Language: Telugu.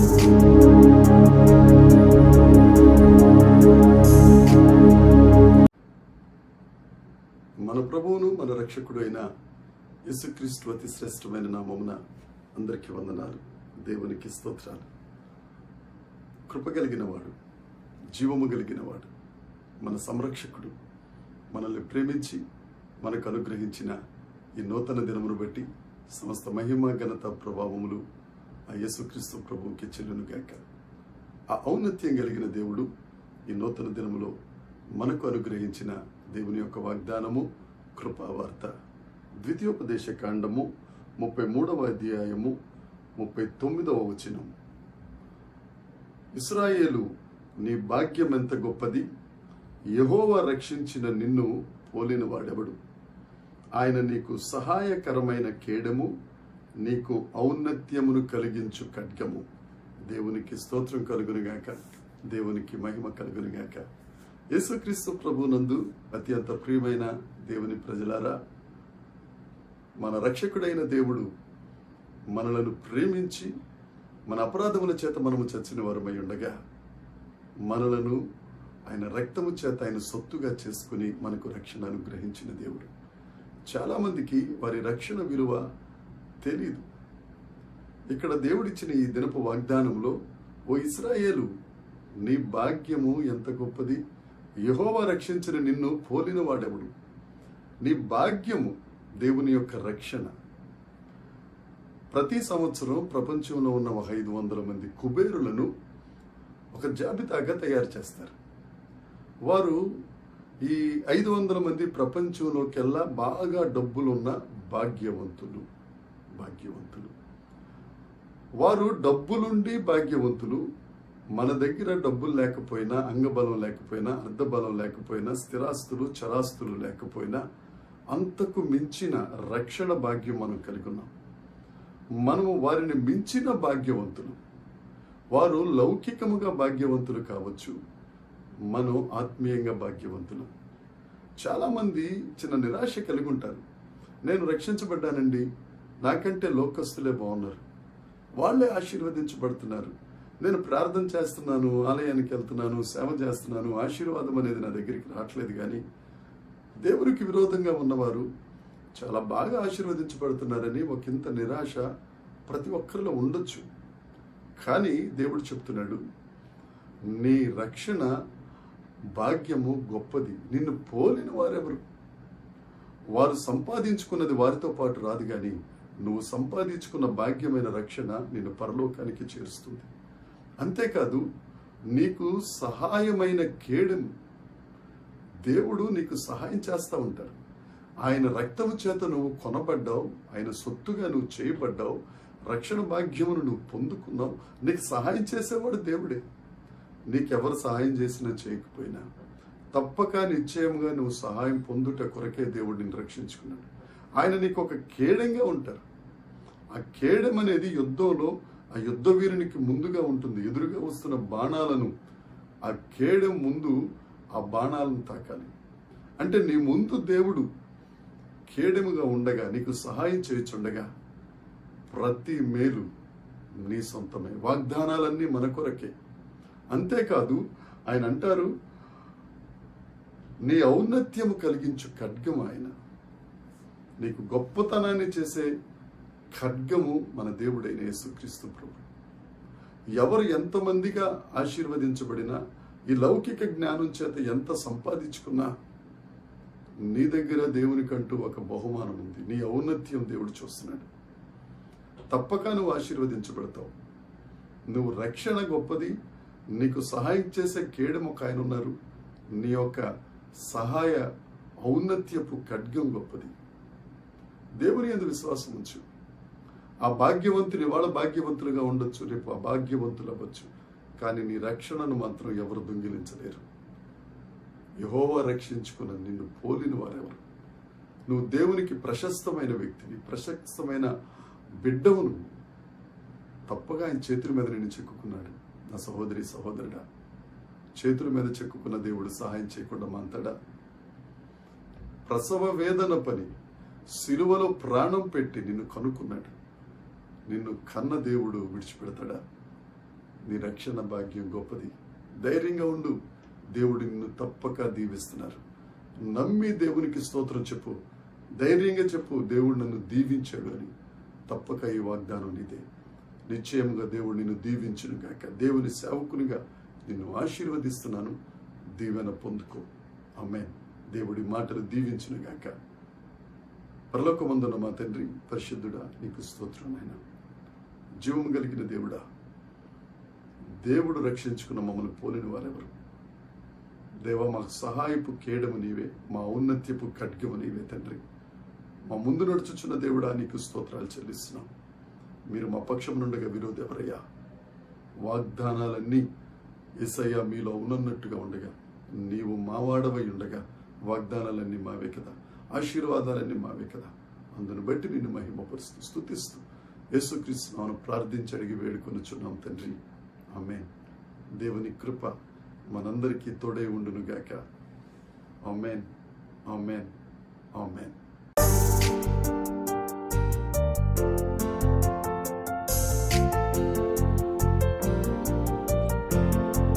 మన ప్రభువును మన రక్షకుడు అయిన యేసుక్రీస్తు అతి శ్రేష్టమైన నామమున అందరికీ వందనాలు. దేవునికి స్తోత్రాలు. కృప కలిగిన వాడు, జీవము కలిగిన వాడు, మన సంరక్షకుడు, మనల్ని ప్రేమించి మనకు అనుగ్రహించిన ఈ నూతన దినమును బట్టి సమస్త మహిమ ఘనత ప్రభావములు ఆ యేసుక్రీస్తు ప్రభువుకి చెల్లునుగాక. ఆ ఔన్నత్యం కలిగిన దేవుడు ఈ నూతన దినములో మనకు అనుగ్రహించిన దేవుని యొక్క వాగ్దానము కృపావార్త. ద్వితీయోపదేశ కాండము 33వ అధ్యాయము 39వ వచనం. ఇశ్రాయేలు, నీ భాగ్యం ఎంత గొప్పది! యెహోవా రక్షించిన నిన్ను పోలిన వాడెవడు? ఆయన నీకు సహాయకరమైన కేడము, నీకు ఔన్నత్యమును కలిగించు ఖడ్గము. దేవునికి స్తోత్రం కలుగునుగాక, దేవునికి మహిమ కలుగునుగాక. యేసుక్రీస్తు ప్రభునందు అత్యంత ప్రియమైన దేవుని ప్రజలారా, మన రక్షకుడైన దేవుడు మనలను ప్రేమించి మన అపరాధముల చేత మనము చచ్చిన వారమై ఉండగా మనలను ఆయన రక్తము చేత ఆయన సొత్తుగా చేసుకుని మనకు రక్షణ అనుగ్రహించిన దేవుడు. చాలామందికి వారి రక్షణ విలువ తెలీదు. ఇక్కడ దేవుడిచ్చిన ఈ దినపు వాగ్దానంలో, ఓ ఇశ్రాయేలు, నీ భాగ్యము ఎంత గొప్పది! యెహోవా రక్షించిన నిన్ను పోలిన వాడెవడు? నీ భాగ్యము దేవుని యొక్క రక్షణ. ప్రతి సంవత్సరం ప్రపంచంలో ఉన్న 500 మంది కుబేరులను ఒక జాబితాగా తయారు చేస్తారు. వారు ఈ 500 మంది ప్రపంచంలోకెల్లా బాగా డబ్బులున్న భాగ్యవంతులు. వారు డబ్బులుండి భాగ్యవంతులు. మన దగ్గర డబ్బులు లేకపోయినా, అంగబలం లేకపోయినా, అర్ధబలం లేకపోయినా, స్థిరాస్తులు చరాస్తులు లేకపోయినా, అంతకు మించిన రక్షణ భాగ్యం మనం కలిగి ఉన్నాం. మనము వారిని మించిన భాగ్యవంతులు. వారు లౌకికముగా భాగ్యవంతులు కావచ్చు, మనం ఆత్మీయంగా భాగ్యవంతులు. చాలామంది చిన్న నిరాశ కలిగి ఉంటారు. నేను రక్షించబడ్డానండి, నాకంటే లోకస్తులే బాగున్నారు, వాళ్ళే ఆశీర్వదించబడుతున్నారు, నేను ప్రార్థన చేస్తున్నాను, ఆలయానికి వెళ్తున్నాను, సేవ చేస్తున్నాను, ఆశీర్వాదం అనేది నా దగ్గరికి రావట్లేదు. కానీ దేవునికి విరోధంగా ఉన్నవారు చాలా బాగా ఆశీర్వదించబడుతున్నారని ఒకంత నిరాశ ప్రతి ఒక్కరిలో ఉండొచ్చు. కానీ దేవుడు చెప్తున్నాడు, నీ రక్షణ భాగ్యము గొప్పది. నిన్ను పోలిన వారెవరు? వారు సంపాదించుకున్నది వారితో పాటు రాదు, కానీ నువ్వు సంపాదించుకున్న భాగ్యమైన రక్షణ నిన్ను పరలోకానికి చేరుస్తుంది. అంతేకాదు, నీకు సహాయమైన కేడము. దేవుడు నీకు సహాయం చేస్తూ ఉంటారు. ఆయన రక్తము చేత నువ్వు కొనబడ్డావు, ఆయన సొత్తుగా నువ్వు చేయబడ్డావు, రక్షణ భాగ్యమును నువ్వు పొందుకున్నావు. నీకు సహాయం చేసేవాడు దేవుడే. నీకెవరు సహాయం చేసినా చేయకపోయినా తప్పక నిశ్చయముగా నువ్వు సహాయం పొందుట కొరకే దేవుడు నిన్ను రక్షించుకున్నాడు. ఆయన నీకు ఒక కేడంగా ఉంటారు. ఆ కేడం అనేది యుద్ధంలో ఆ యుద్ధ వీరునికి ముందుగా ఉంటుంది. ఎదురుగా వస్తున్న బాణాలను ఆ కేడం ముందు ఆ బాణాలను తాకాలి. అంటే నీ ముందు దేవుడు కేడముగా ఉండగా, నీకు సహాయం చేయుచుండగా ప్రతి మేలు నీ సొంతమే. వాగ్దానాలన్నీ మన కొరకే. అంతేకాదు, ఆయన అంటారు, నీ ఔన్నత్యము కలిగించు ఖడ్గం ఆయన. నీకు గొప్పతనాన్ని చేసే ఖడ్గము మన దేవుడైన యేసుక్రీస్తు ప్రభు. ఎవరు ఎంతమందిగా ఆశీర్వదించబడినా, ఈ లౌకిక జ్ఞానం చేత ఎంత సంపాదించుకున్నా, నీ దగ్గర దేవునికంటూ ఒక బహుమానం ఉంది. నీ ఔన్నత్యం దేవుడు చూస్తున్నాడు. తప్పక నువ్వు ఆశీర్వదించబడతావు. నువ్వు రక్షణ గొప్పది. నీకు సహాయం చేసే కేడము ఒక ఆయన ఉన్నారు. నీ యొక్క సహాయ ఔన్నత్యపు ఖడ్గం గొప్పది. దేవుని యందు విశ్వాసం ఉంచు. ఆ భాగ్యవంతులు ఇవాళ భాగ్యవంతులుగా ఉండొచ్చు, రేపు అభాగ్యవంతులు అవ్వచ్చు. కానీ నీ రక్షణను మాత్రం ఎవరు దొంగిలించలేరు. యెహోవా రక్షించుకున్న నిన్ను పోలిన వారెవరు? నువ్వు దేవునికి ప్రశస్తమైన వ్యక్తివి, ప్రశస్తమైన బిడ్డవు. నువ్వు తప్పగా ఆయన చేతుల మీద నిన్ను చెక్కుకున్నాడు. నా సహోదరి సహోదరుడా, చేతుల మీద చెక్కుకున్న దేవుడు సహాయం చేయకుండా మాంతాడా? ప్రసవ వేదన పని సిలువలో ప్రాణం పెట్టి నిన్ను కనుక్కున్నాడు. నిన్ను కన్న దేవుడు విడిచిపెడతాడా? నీ రక్షణ భాగ్యం గొప్పది. ధైర్యంగా ఉండు. దేవుడు నిన్ను తప్పక దీవిస్తున్నారు. నమ్మి దేవునికి స్తోత్రం చెప్పు. ధైర్యంగా చెప్పు, దేవుడు నన్ను దీవించాడు అని. తప్పక ఈ వాగ్దానం నీదే. నిశ్చయముగా దేవుడు నిన్ను దీవించును గాక. దేవుని సేవకునిగా నిన్ను ఆశీర్వదిస్తున్నాను. దీవెన పొందుకో. ఆమేన్. దేవుడి మాటలు దీవించును గాక. పరలోకమందున్న మా తండ్రి, పరిశుద్ధుడా, నీకు స్తోత్రం నాయనా. జీవము కలిగిన దేవుడా, దేవుడు రక్షించుకున్న మమ్మల్ని పోలిన వారెవరు? దేవా, మాకు సహాయపు కేడము నీవే, మా ఔన్నత్యపు ఖడ్గము నీవే తండ్రి. మా ముందు నడుచుచున్న దేవుడా, నీకు స్తోత్రాలు చెల్లిస్తున్నాం. మీరు మా పక్షం నుండగా విరోధి ఎవరయ్యా? వాగ్దానాలన్నీ యేసయ్యా మీలో ఉన్నట్టుగా ఉండగా, నీవు మావాడవై ఉండగా వాగ్దానాలన్నీ మావే కదా, ఆశీర్వాదాలన్నీ మావే కదా. అందును బట్టి నిన్ను మహిమపరుస్తూ స్తుతిస్తూ యేసుక్రీస్తు నామమున ప్రార్థించి అడిగి వేడుకొనుచున్నాం తండ్రి. ఆమేన్. దేవుని కృప మనందరికీ తోడై ఉండును గాక. ఆమేన్, ఆమేన్, ఆమేన్.